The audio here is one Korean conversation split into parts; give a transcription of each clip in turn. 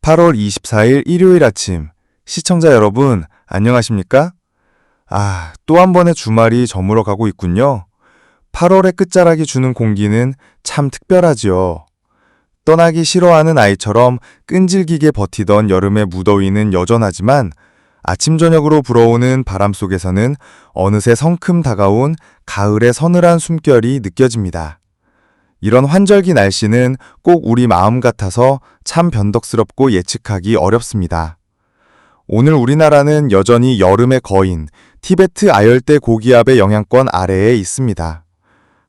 8월 24일 일요일 아침, 시청자 여러분, 안녕하십니까? 또 한 번의 주말이 저물어 가고 있군요. 8월의 끝자락이 주는 공기는 참 특별하지요. 떠나기 싫어하는 아이처럼 끈질기게 버티던 여름의 무더위는 여전하지만 아침 저녁으로 불어오는 바람 속에서는 어느새 성큼 다가온 가을의 서늘한 숨결이 느껴집니다. 이런 환절기 날씨는 꼭 우리 마음 같아서 참 변덕스럽고 예측하기 어렵습니다. 오늘 우리나라는 여전히 여름의 거인, 티베트 아열대 고기압의 영향권 아래에 있습니다.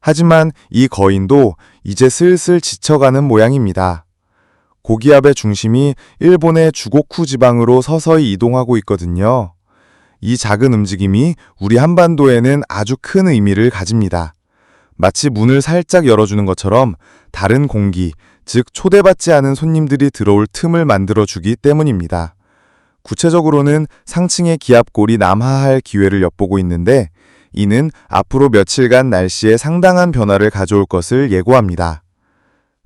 하지만 이 거인도 이제 슬슬 지쳐가는 모양입니다. 고기압의 중심이 일본의 주고쿠 지방으로 서서히 이동하고 있거든요. 이 작은 움직임이 우리 한반도에는 아주 큰 의미를 가집니다. 마치 문을 살짝 열어주는 것처럼 다른 공기, 즉 초대받지 않은 손님들이 들어올 틈을 만들어주기 때문입니다. 구체적으로는 상층의 기압골이 남하할 기회를 엿보고 있는데 이는 앞으로 며칠간 날씨에 상당한 변화를 가져올 것을 예고합니다.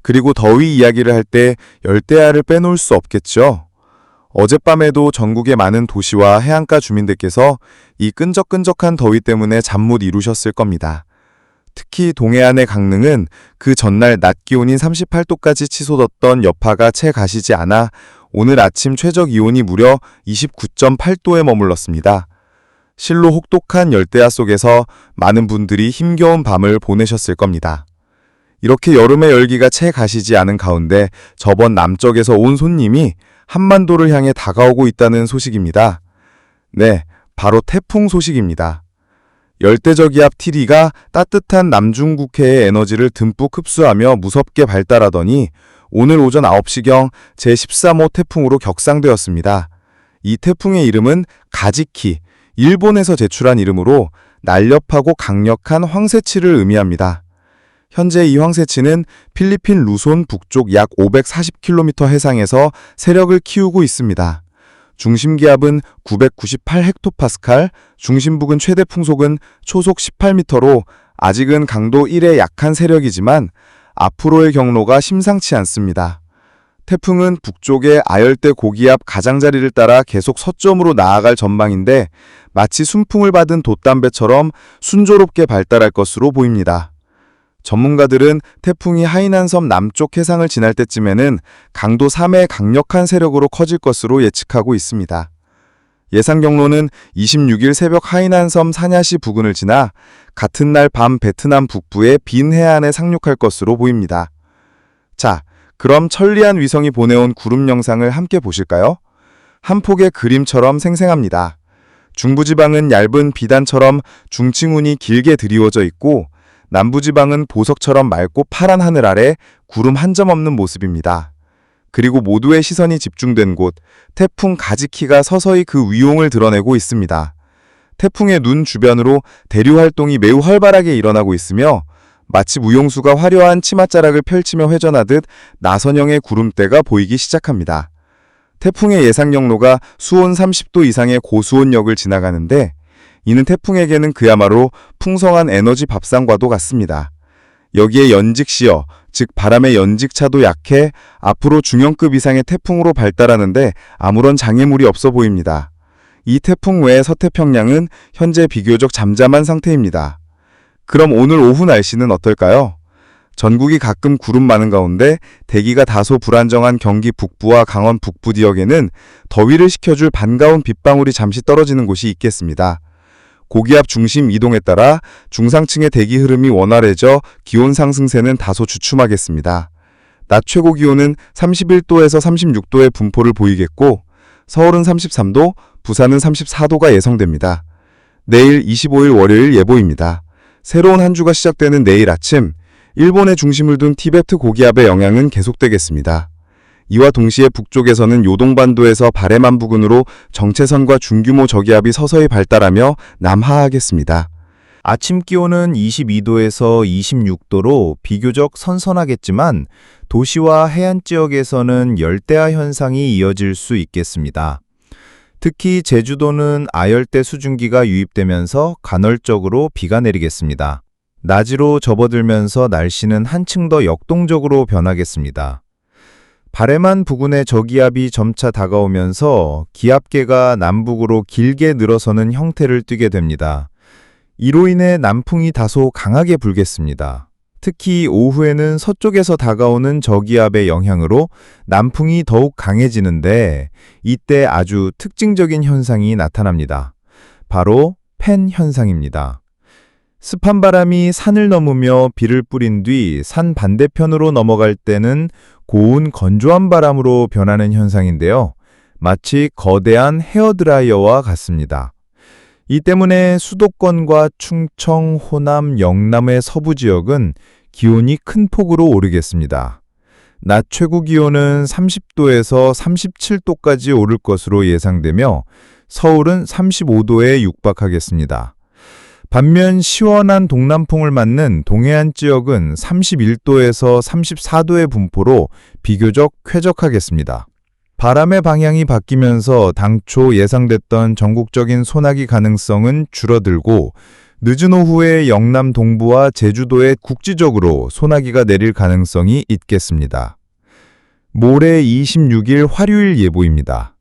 그리고 더위 이야기를 할 때 열대야를 빼놓을 수 없겠죠. 어젯밤에도 전국의 많은 도시와 해안가 주민들께서 이 끈적끈적한 더위 때문에 잠 못 이루셨을 겁니다. 특히 동해안의 강릉은 그 전날 낮 기온인 38도까지 치솟았던 여파가 채 가시지 않아 오늘 아침 최저 기온이 무려 29.8도에 머물렀습니다. 실로 혹독한 열대야 속에서 많은 분들이 힘겨운 밤을 보내셨을 겁니다. 이렇게 여름의 열기가 채 가시지 않은 가운데 저번 남쪽에서 온 손님이 한반도를 향해 다가오고 있다는 소식입니다. 네, 바로 태풍 소식입니다. 열대저기압 티리가 따뜻한 남중국해의 에너지를 듬뿍 흡수하며 무섭게 발달하더니 오늘 오전 9시경 제13호 태풍으로 격상되었습니다. 이 태풍의 이름은 가지키, 일본에서 제출한 이름으로 날렵하고 강력한 황새치를 의미합니다. 현재 이 황새치는 필리핀 루손 북쪽 약 540km 해상에서 세력을 키우고 있습니다. 중심기압은 998헥토파스칼, 중심부근 최대 풍속은 초속 18m로 아직은 강도 1의 약한 세력이지만 앞으로의 경로가 심상치 않습니다. 태풍은 북쪽의 아열대 고기압 가장자리를 따라 계속 서점으로 나아갈 전망인데 마치 순풍을 받은 돛담배처럼 순조롭게 발달할 것으로 보입니다. 전문가들은 태풍이 하이난섬 남쪽 해상을 지날 때쯤에는 강도 3의 강력한 세력으로 커질 것으로 예측하고 있습니다. 예상 경로는 26일 새벽 하이난섬 사냐시 부근을 지나 같은 날 밤 베트남 북부의 빈 해안에 상륙할 것으로 보입니다. 자, 그럼 천리안 위성이 보내온 구름 영상을 함께 보실까요? 한 폭의 그림처럼 생생합니다. 중부지방은 얇은 비단처럼 중층운이 길게 드리워져 있고 남부지방은 보석처럼 맑고 파란 하늘 아래 구름 한 점 없는 모습입니다. 그리고 모두의 시선이 집중된 곳, 태풍 가지키가 서서히 그 위용을 드러내고 있습니다. 태풍의 눈 주변으로 대류 활동이 매우 활발하게 일어나고 있으며 마치 무용수가 화려한 치맛자락을 펼치며 회전하듯 나선형의 구름대가 보이기 시작합니다. 태풍의 예상 경로가 수온 30도 이상의 고수온역을 지나가는데 이는 태풍에게는 그야말로 풍성한 에너지 밥상과도 같습니다. 여기에 연직시어, 즉 바람의 연직차도 약해 앞으로 중형급 이상의 태풍으로 발달하는데 아무런 장애물이 없어 보입니다. 이 태풍 외의 서태평양은 현재 비교적 잠잠한 상태입니다. 그럼 오늘 오후 날씨는 어떨까요? 전국이 가끔 구름 많은 가운데 대기가 다소 불안정한 경기 북부와 강원 북부 지역에는 더위를 식혀줄 반가운 빗방울이 잠시 떨어지는 곳이 있겠습니다. 고기압 중심 이동에 따라 중상층의 대기 흐름이 원활해져 기온 상승세는 다소 주춤하겠습니다. 낮 최고 기온은 31도에서 36도의 분포를 보이겠고 서울은 33도, 부산은 34도가 예상됩니다. 내일 25일 월요일 예보입니다. 새로운 한 주가 시작되는 내일 아침, 일본의 중심을 둔 티베트 고기압의 영향은 계속되겠습니다. 이와 동시에 북쪽에서는 요동반도에서 바레만 부근으로 정체선과 중규모 저기압이 서서히 발달하며 남하하겠습니다. 아침 기온은 22도에서 26도로 비교적 선선하겠지만 도시와 해안 지역에서는 열대야 현상이 이어질 수 있겠습니다. 특히 제주도는 아열대 수증기가 유입되면서 간헐적으로 비가 내리겠습니다. 낮으로 접어들면서 날씨는 한층 더 역동적으로 변하겠습니다. 바레만 부근의 저기압이 점차 다가오면서 기압계가 남북으로 길게 늘어서는 형태를 띠게 됩니다. 이로 인해 남풍이 다소 강하게 불겠습니다. 특히 오후에는 서쪽에서 다가오는 저기압의 영향으로 남풍이 더욱 강해지는데 이때 아주 특징적인 현상이 나타납니다. 바로 펜 현상입니다. 습한 바람이 산을 넘으며 비를 뿌린 뒤 산 반대편으로 넘어갈 때는 고운 건조한 바람으로 변하는 현상인데요. 마치 거대한 헤어드라이어와 같습니다. 이 때문에 수도권과 충청, 호남, 영남의 서부 지역은 기온이 큰 폭으로 오르겠습니다. 낮 최고 기온은 30도에서 37도까지 오를 것으로 예상되며 서울은 35도에 육박하겠습니다. 반면 시원한 동남풍을 맞는 동해안 지역은 31도에서 34도의 분포로 비교적 쾌적하겠습니다. 바람의 방향이 바뀌면서 당초 예상됐던 전국적인 소나기 가능성은 줄어들고 늦은 오후에 영남 동부와 제주도에 국지적으로 소나기가 내릴 가능성이 있겠습니다. 모레 26일 화요일 예보입니다.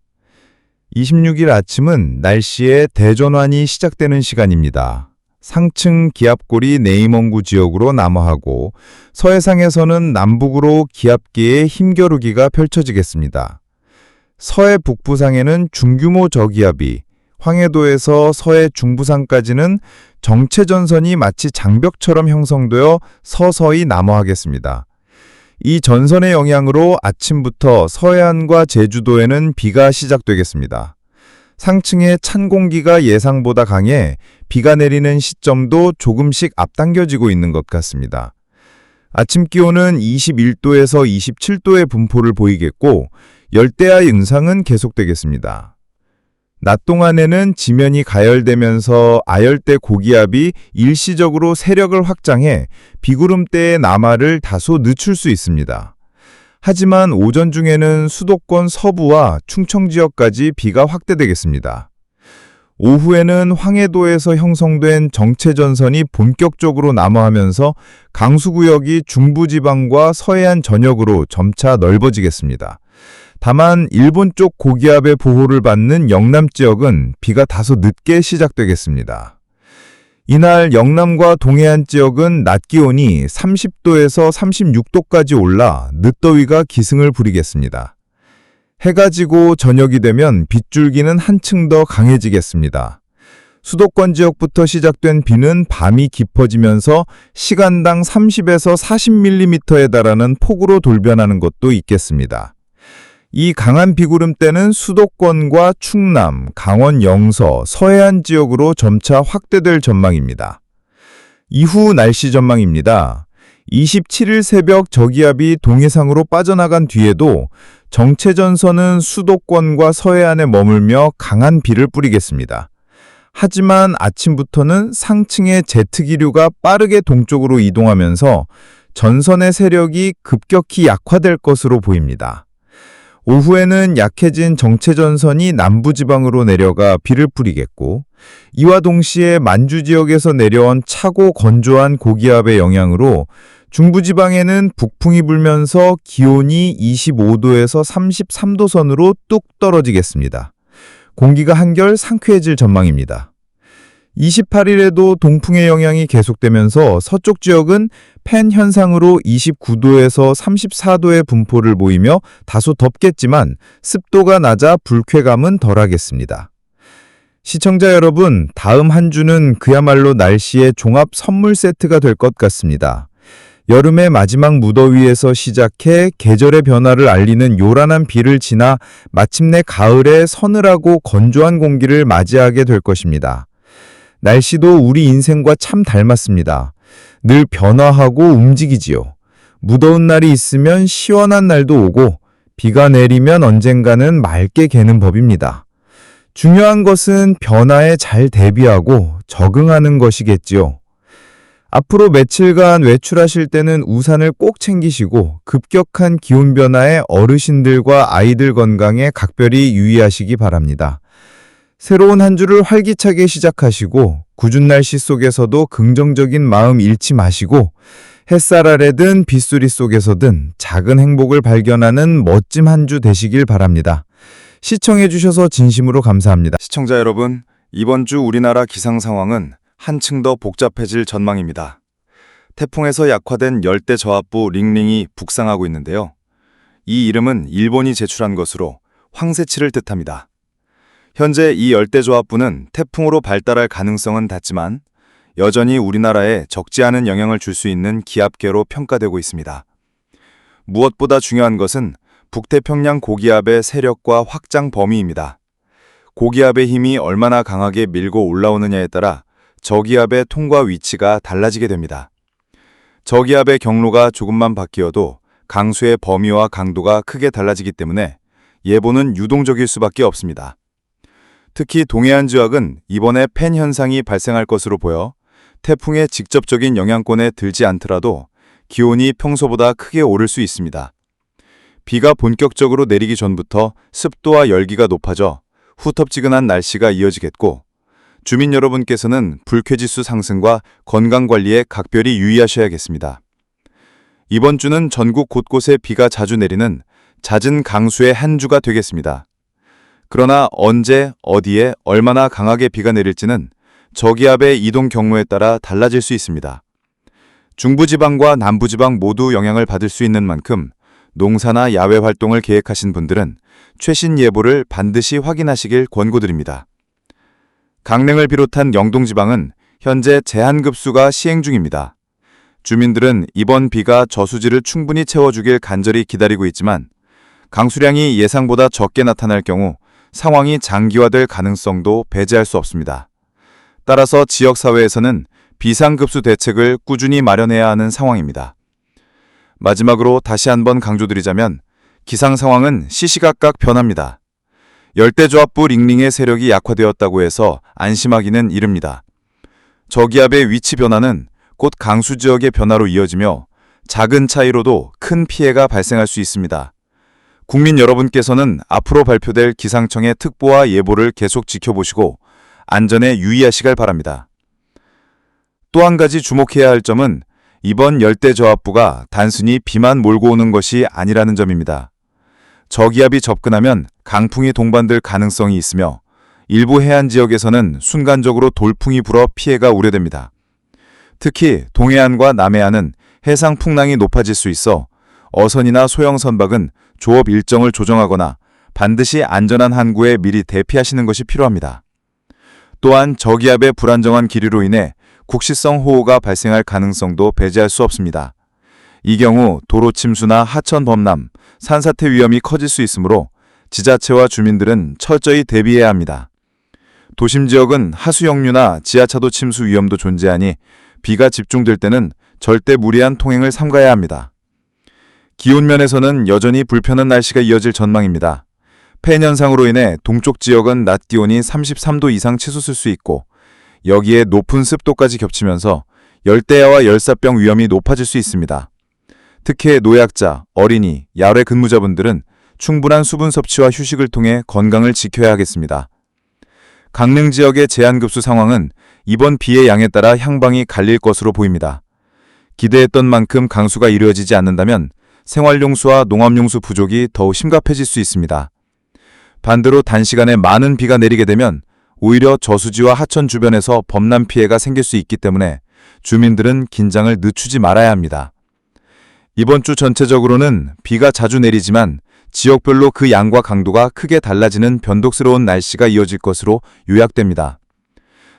26일 아침은 날씨의 대전환이 시작되는 시간입니다. 상층 기압골이 내임원구 지역으로 남하하고 서해상에서는 남북으로 기압계의 힘겨루기가 펼쳐지겠습니다. 서해 북부상에는 중규모 저기압이, 황해도에서 서해 중부상까지는 정체전선이 마치 장벽처럼 형성되어 서서히 남하하겠습니다. 이 전선의 영향으로 아침부터 서해안과 제주도에는 비가 시작되겠습니다. 상층의 찬 공기가 예상보다 강해 비가 내리는 시점도 조금씩 앞당겨지고 있는 것 같습니다. 아침 기온은 21도에서 27도의 분포를 보이겠고 열대야 현상은 계속되겠습니다. 낮 동안에는 지면이 가열되면서 아열대 고기압이 일시적으로 세력을 확장해 비구름대의 남하를 다소 늦출 수 있습니다. 하지만 오전 중에는 수도권 서부와 충청 지역까지 비가 확대되겠습니다. 오후에는 황해도에서 형성된 정체전선이 본격적으로 남하하면서 강수구역이 중부지방과 서해안 전역으로 점차 넓어지겠습니다. 다만 일본 쪽 고기압의 보호를 받는 영남 지역은 비가 다소 늦게 시작되겠습니다. 이날 영남과 동해안 지역은 낮 기온이 30도에서 36도까지 올라 늦더위가 기승을 부리겠습니다. 해가 지고 저녁이 되면 빗줄기는 한층 더 강해지겠습니다. 수도권 지역부터 시작된 비는 밤이 깊어지면서 시간당 30에서 40mm에 달하는 폭우로 돌변하는 것도 있겠습니다. 이 강한 비구름대는 수도권과 충남, 강원 영서, 서해안 지역으로 점차 확대될 전망입니다. 이후 날씨 전망입니다. 27일 새벽 저기압이 동해상으로 빠져나간 뒤에도 정체전선은 수도권과 서해안에 머물며 강한 비를 뿌리겠습니다. 하지만 아침부터는 상층의 제트기류가 빠르게 동쪽으로 이동하면서 전선의 세력이 급격히 약화될 것으로 보입니다. 오후에는 약해진 정체전선이 남부지방으로 내려가 비를 뿌리겠고 이와 동시에 만주 지역에서 내려온 차고 건조한 고기압의 영향으로 중부지방에는 북풍이 불면서 기온이 25도에서 33도 선으로 뚝 떨어지겠습니다. 공기가 한결 상쾌해질 전망입니다. 28일에도 동풍의 영향이 계속되면서 서쪽 지역은 펜 현상으로 29도에서 34도의 분포를 보이며 다소 덥겠지만 습도가 낮아 불쾌감은 덜하겠습니다. 시청자 여러분, 다음 한 주는 그야말로 날씨의 종합 선물 세트가 될 것 같습니다. 여름의 마지막 무더위에서 시작해 계절의 변화를 알리는 요란한 비를 지나 마침내 가을의 서늘하고 건조한 공기를 맞이하게 될 것입니다. 날씨도 우리 인생과 참 닮았습니다. 늘 변화하고 움직이지요. 무더운 날이 있으면 시원한 날도 오고 비가 내리면 언젠가는 맑게 개는 법입니다. 중요한 것은 변화에 잘 대비하고 적응하는 것이겠지요. 앞으로 며칠간 외출하실 때는 우산을 꼭 챙기시고 급격한 기온 변화에 어르신들과 아이들 건강에 각별히 유의하시기 바랍니다. 새로운 한 주를 활기차게 시작하시고 굳은 날씨 속에서도 긍정적인 마음 잃지 마시고 햇살 아래든 빗소리 속에서든 작은 행복을 발견하는 멋진 한 주 되시길 바랍니다. 시청해주셔서 진심으로 감사합니다. 시청자 여러분, 이번 주 우리나라 기상 상황은 한층 더 복잡해질 전망입니다. 태풍에서 약화된 열대저압부 링링이 북상하고 있는데요. 이 이름은 일본이 제출한 것으로 황새치를 뜻합니다. 현재 이 열대저압부는 태풍으로 발달할 가능성은 낮지만 여전히 우리나라에 적지 않은 영향을 줄 수 있는 기압계로 평가되고 있습니다. 무엇보다 중요한 것은 북태평양 고기압의 세력과 확장 범위입니다. 고기압의 힘이 얼마나 강하게 밀고 올라오느냐에 따라 저기압의 통과 위치가 달라지게 됩니다. 저기압의 경로가 조금만 바뀌어도 강수의 범위와 강도가 크게 달라지기 때문에 예보는 유동적일 수밖에 없습니다. 특히 동해안 지역은 이번에 팬 현상이 발생할 것으로 보여 태풍의 직접적인 영향권에 들지 않더라도 기온이 평소보다 크게 오를 수 있습니다. 비가 본격적으로 내리기 전부터 습도와 열기가 높아져 후텁지근한 날씨가 이어지겠고, 주민 여러분께서는 불쾌지수 상승과 건강관리에 각별히 유의하셔야겠습니다. 이번 주는 전국 곳곳에 비가 자주 내리는 잦은 강수의 한 주가 되겠습니다. 그러나 언제, 어디에, 얼마나 강하게 비가 내릴지는 저기압의 이동 경로에 따라 달라질 수 있습니다. 중부지방과 남부지방 모두 영향을 받을 수 있는 만큼 농사나 야외 활동을 계획하신 분들은 최신 예보를 반드시 확인하시길 권고드립니다. 강릉을 비롯한 영동지방은 현재 제한급수가 시행 중입니다. 주민들은 이번 비가 저수지를 충분히 채워주길 간절히 기다리고 있지만 강수량이 예상보다 적게 나타날 경우 상황이 장기화될 가능성도 배제할 수 없습니다. 따라서 지역사회에서는 비상급수 대책을 꾸준히 마련해야 하는 상황입니다. 마지막으로 다시 한번 강조드리자면 기상 상황은 시시각각 변합니다. 열대저압부 링링의 세력이 약화되었다고 해서 안심하기는 이릅니다. 저기압의 위치 변화는 곧 강수 지역의 변화로 이어지며 작은 차이로도 큰 피해가 발생할 수 있습니다. 국민 여러분께서는 앞으로 발표될 기상청의 특보와 예보를 계속 지켜보시고 안전에 유의하시길 바랍니다. 또 한 가지 주목해야 할 점은 이번 열대저압부가 단순히 비만 몰고 오는 것이 아니라는 점입니다. 저기압이 접근하면 강풍이 동반될 가능성이 있으며 일부 해안 지역에서는 순간적으로 돌풍이 불어 피해가 우려됩니다. 특히 동해안과 남해안은 해상 풍랑이 높아질 수 있어 어선이나 소형 선박은 조업 일정을 조정하거나 반드시 안전한 항구에 미리 대피하시는 것이 필요합니다. 또한 저기압의 불안정한 기류로 인해 국시성 호우가 발생할 가능성도 배제할 수 없습니다. 이 경우 도로 침수나 하천 범람, 산사태 위험이 커질 수 있으므로 지자체와 주민들은 철저히 대비해야 합니다. 도심 지역은 하수 역류나 지하차도 침수 위험도 존재하니 비가 집중될 때는 절대 무리한 통행을 삼가야 합니다. 기온 면에서는 여전히 불편한 날씨가 이어질 전망입니다. 팬 현상으로 인해 동쪽 지역은 낮 기온이 33도 이상 치솟을 수 있고 여기에 높은 습도까지 겹치면서 열대야와 열사병 위험이 높아질 수 있습니다. 특히 노약자, 어린이, 야외 근무자분들은 충분한 수분 섭취와 휴식을 통해 건강을 지켜야 하겠습니다. 강릉 지역의 제한급수 상황은 이번 비의 양에 따라 향방이 갈릴 것으로 보입니다. 기대했던 만큼 강수가 이루어지지 않는다면 생활용수와 농업용수 부족이 더욱 심각해질 수 있습니다. 반대로 단시간에 많은 비가 내리게 되면 오히려 저수지와 하천 주변에서 범람 피해가 생길 수 있기 때문에 주민들은 긴장을 늦추지 말아야 합니다. 이번 주 전체적으로는 비가 자주 내리지만 지역별로 그 양과 강도가 크게 달라지는 변덕스러운 날씨가 이어질 것으로 요약됩니다.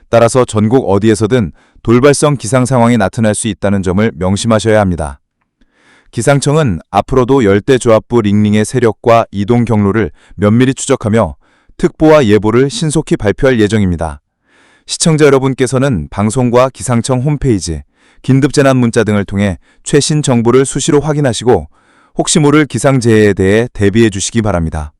따라서 전국 어디에서든 돌발성 기상 상황이 나타날 수 있다는 점을 명심하셔야 합니다. 기상청은 앞으로도 열대저압부 링링의 세력과 이동 경로를 면밀히 추적하며 특보와 예보를 신속히 발표할 예정입니다. 시청자 여러분께서는 방송과 기상청 홈페이지, 긴급재난 문자 등을 통해 최신 정보를 수시로 확인하시고 혹시 모를 기상재해에 대해 대비해 주시기 바랍니다.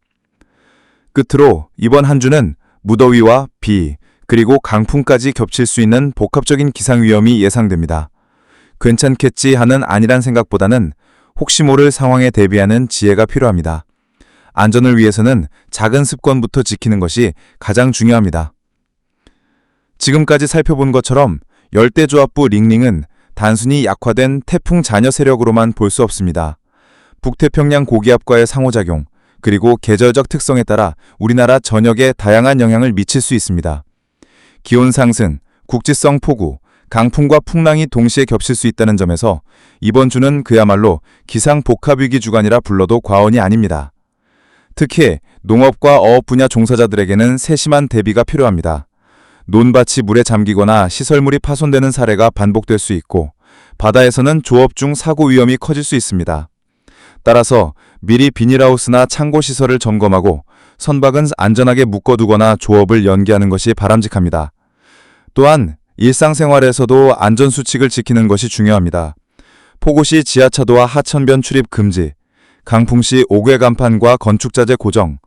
끝으로 이번 한 주는 무더위와 비, 그리고 강풍까지 겹칠 수 있는 복합적인 기상 위험이 예상됩니다. 괜찮겠지 하는 안일한 생각보다는 혹시 모를 상황에 대비하는 지혜가 필요합니다. 안전을 위해서는 작은 습관부터 지키는 것이 가장 중요합니다. 지금까지 살펴본 것처럼 열대저압부 링링은 단순히 약화된 태풍 잔여 세력으로만 볼 수 없습니다. 북태평양 고기압과의 상호작용, 그리고 계절적 특성에 따라 우리나라 전역에 다양한 영향을 미칠 수 있습니다. 기온 상승, 국지성 폭우, 강풍과 풍랑이 동시에 겹칠 수 있다는 점에서 이번 주는 그야말로 기상복합위기 주간이라 불러도 과언이 아닙니다. 특히 농업과 어업 분야 종사자들에게는 세심한 대비가 필요합니다. 논밭이 물에 잠기거나 시설물이 파손되는 사례가 반복될 수 있고 바다에서는 조업 중 사고 위험이 커질 수 있습니다. 따라서 미리 비닐하우스나 창고 시설을 점검하고 선박은 안전하게 묶어두거나 조업을 연기하는 것이 바람직합니다. 또한 일상생활에서도 안전수칙을 지키는 것이 중요합니다. 폭우 시 지하차도와 하천변 출입 금지, 강풍 시 옥외 간판과 건축자재 고정,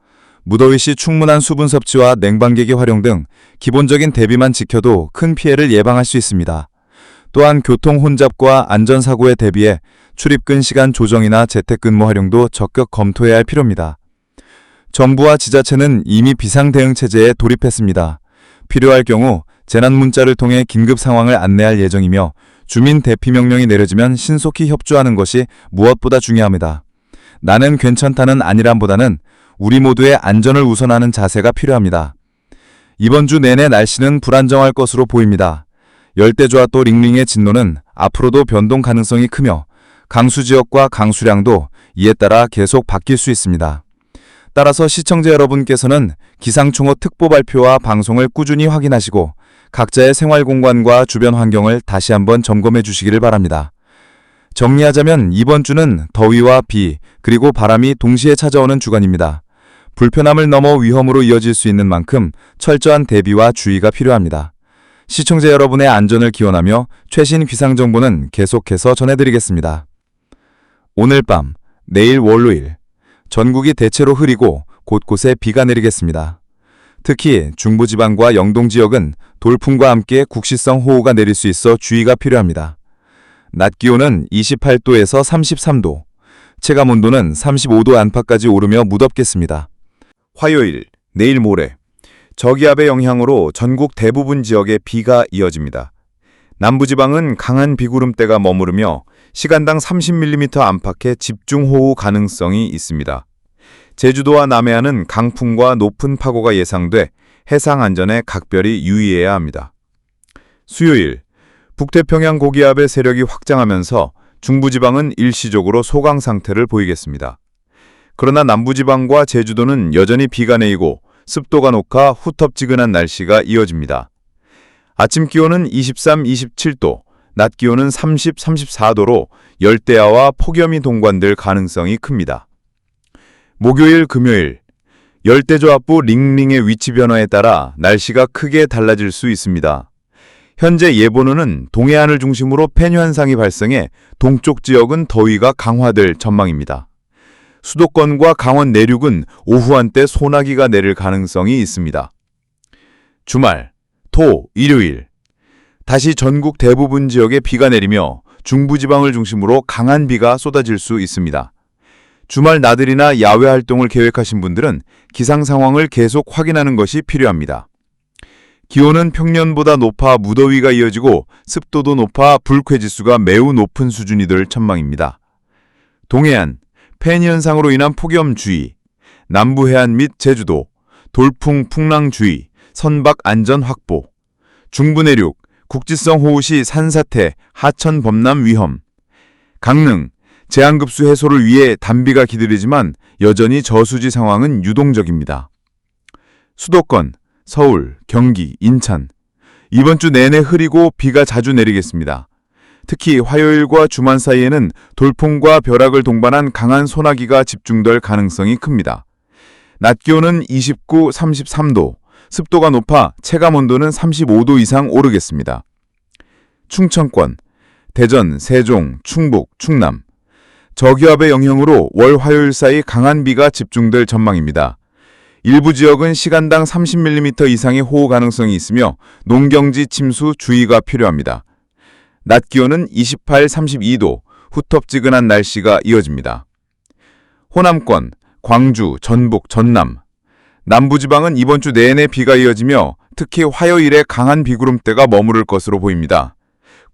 무더위 시 충분한 수분 섭취와 냉방기기 활용 등 기본적인 대비만 지켜도 큰 피해를 예방할 수 있습니다. 또한 교통 혼잡과 안전사고에 대비해 출입근 시간 조정이나 재택근무 활용도 적극 검토해야 할 필요입니다. 정부와 지자체는 이미 비상대응체제에 돌입했습니다. 필요할 경우 재난문자를 통해 긴급 상황을 안내할 예정이며 주민 대피 명령이 내려지면 신속히 협조하는 것이 무엇보다 중요합니다. 나는 괜찮다는 아니람보다는 우리 모두의 안전을 우선하는 자세가 필요합니다. 이번 주 내내 날씨는 불안정할 것으로 보입니다. 열대조합도 링링의 진노는 앞으로도 변동 가능성이 크며 강수 지역과 강수량도 이에 따라 계속 바뀔 수 있습니다. 따라서 시청자 여러분께서는 기상청호 특보 발표와 방송을 꾸준히 확인하시고 각자의 생활 공간과 주변 환경을 다시 한번 점검해 주시기를 바랍니다. 정리하자면 이번 주는 더위와 비, 그리고 바람이 동시에 찾아오는 주간입니다. 불편함을 넘어 위험으로 이어질 수 있는 만큼 철저한 대비와 주의가 필요합니다. 시청자 여러분의 안전을 기원하며 최신 기상정보는 계속해서 전해드리겠습니다. 오늘 밤, 내일 월요일, 전국이 대체로 흐리고 곳곳에 비가 내리겠습니다. 특히 중부지방과 영동 지역은 돌풍과 함께 국시성 호우가 내릴 수 있어 주의가 필요합니다. 낮 기온은 28도에서 33도, 체감온도는 35도 안팎까지 오르며 무덥겠습니다. 화요일, 내일 모레, 저기압의 영향으로 전국 대부분 지역에 비가 이어집니다. 남부지방은 강한 비구름대가 머무르며 시간당 30mm 안팎의 집중호우 가능성이 있습니다. 제주도와 남해안은 강풍과 높은 파고가 예상돼 해상 안전에 각별히 유의해야 합니다. 수요일, 북태평양 고기압의 세력이 확장하면서 중부지방은 일시적으로 소강 상태를 보이겠습니다. 그러나 남부지방과 제주도는 여전히 비가 내리고 습도가 높아 후텁지근한 날씨가 이어집니다. 아침 기온은 23, 27도, 낮 기온은 30, 34도로 열대야와 폭염이 동반될 가능성이 큽니다. 목요일, 금요일, 열대저압부 링링의 위치 변화에 따라 날씨가 크게 달라질 수 있습니다. 현재 예보로는 동해안을 중심으로 팬 현상이 발생해 동쪽 지역은 더위가 강화될 전망입니다. 수도권과 강원 내륙은 오후 한때 소나기가 내릴 가능성이 있습니다. 주말, 토, 일요일, 다시 전국 대부분 지역에 비가 내리며 중부지방을 중심으로 강한 비가 쏟아질 수 있습니다. 주말 나들이나 야외 활동을 계획하신 분들은 기상 상황을 계속 확인하는 것이 필요합니다. 기온은 평년보다 높아 무더위가 이어지고 습도도 높아 불쾌지수가 매우 높은 수준이 될 전망입니다. 동해안, 팬 현상으로 인한 폭염 주의, 남부 해안 및 제주도, 돌풍, 풍랑 주의, 선박 안전 확보, 중부 내륙, 국지성 호우 시 산사태, 하천 범람 위험, 강릉, 제한급수 해소를 위해 단비가 기다리지만 여전히 저수지 상황은 유동적입니다. 수도권, 서울, 경기, 인천, 이번 주 내내 흐리고 비가 자주 내리겠습니다. 특히 화요일과 주말 사이에는 돌풍과 벼락을 동반한 강한 소나기가 집중될 가능성이 큽니다. 낮 기온은 29, 33도, 습도가 높아 체감온도는 35도 이상 오르겠습니다. 충청권, 대전, 세종, 충북, 충남, 저기압의 영향으로 월 화요일 사이 강한 비가 집중될 전망입니다. 일부 지역은 시간당 30mm 이상의 호우 가능성이 있으며 농경지 침수 주의가 필요합니다. 낮 기온은 28, 32도, 후텁지근한 날씨가 이어집니다. 호남권, 광주, 전북, 전남, 남부지방은 이번 주 내내 비가 이어지며 특히 화요일에 강한 비구름대가 머무를 것으로 보입니다.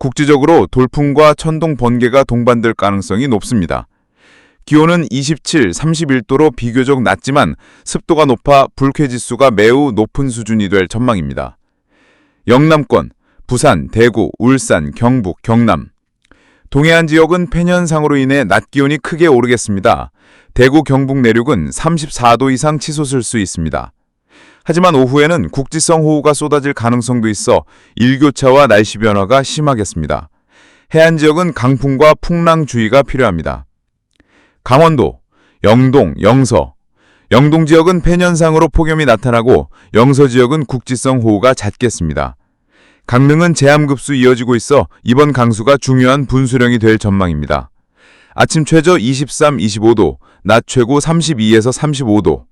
국지적으로 돌풍과 천둥 번개가 동반될 가능성이 높습니다. 기온은 27, 31도로 비교적 낮지만 습도가 높아 불쾌지수가 매우 높은 수준이 될 전망입니다. 영남권, 부산, 대구, 울산, 경북, 경남. 동해안 지역은 팬현상으로 인해 낮 기온이 크게 오르겠습니다. 대구, 경북 내륙은 34도 이상 치솟을 수 있습니다. 하지만 오후에는 국지성 호우가 쏟아질 가능성도 있어 일교차와 날씨 변화가 심하겠습니다. 해안 지역은 강풍과 풍랑 주의가 필요합니다. 강원도, 영동, 영서. 영동 지역은 팬현상으로 폭염이 나타나고 영서 지역은 국지성 호우가 잦겠습니다. 강릉은 제암급수 이어지고 있어 이번 강수가 중요한 분수령이 될 전망입니다. 아침 최저 23, 25도, 낮 최고 32에서 35도.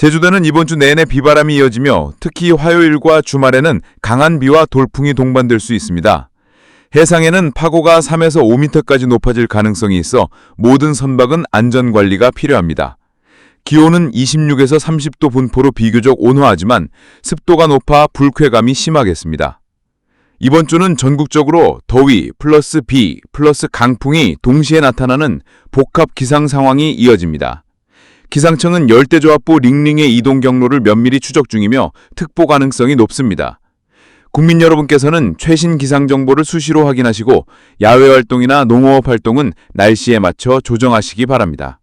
제주도는 이번 주 내내 비바람이 이어지며 특히 화요일과 주말에는 강한 비와 돌풍이 동반될 수 있습니다. 해상에는 파고가 3에서 5m까지 높아질 가능성이 있어 모든 선박은 안전관리가 필요합니다. 기온은 26에서 30도 분포로 비교적 온화하지만 습도가 높아 불쾌감이 심하겠습니다. 이번 주는 전국적으로 더위 플러스 비 플러스 강풍이 동시에 나타나는 복합 기상 상황이 이어집니다. 기상청은 열대저압부 링링의 이동 경로를 면밀히 추적 중이며 특보 가능성이 높습니다. 국민 여러분께서는 최신 기상 정보를 수시로 확인하시고 야외 활동이나 농어업 활동은 날씨에 맞춰 조정하시기 바랍니다.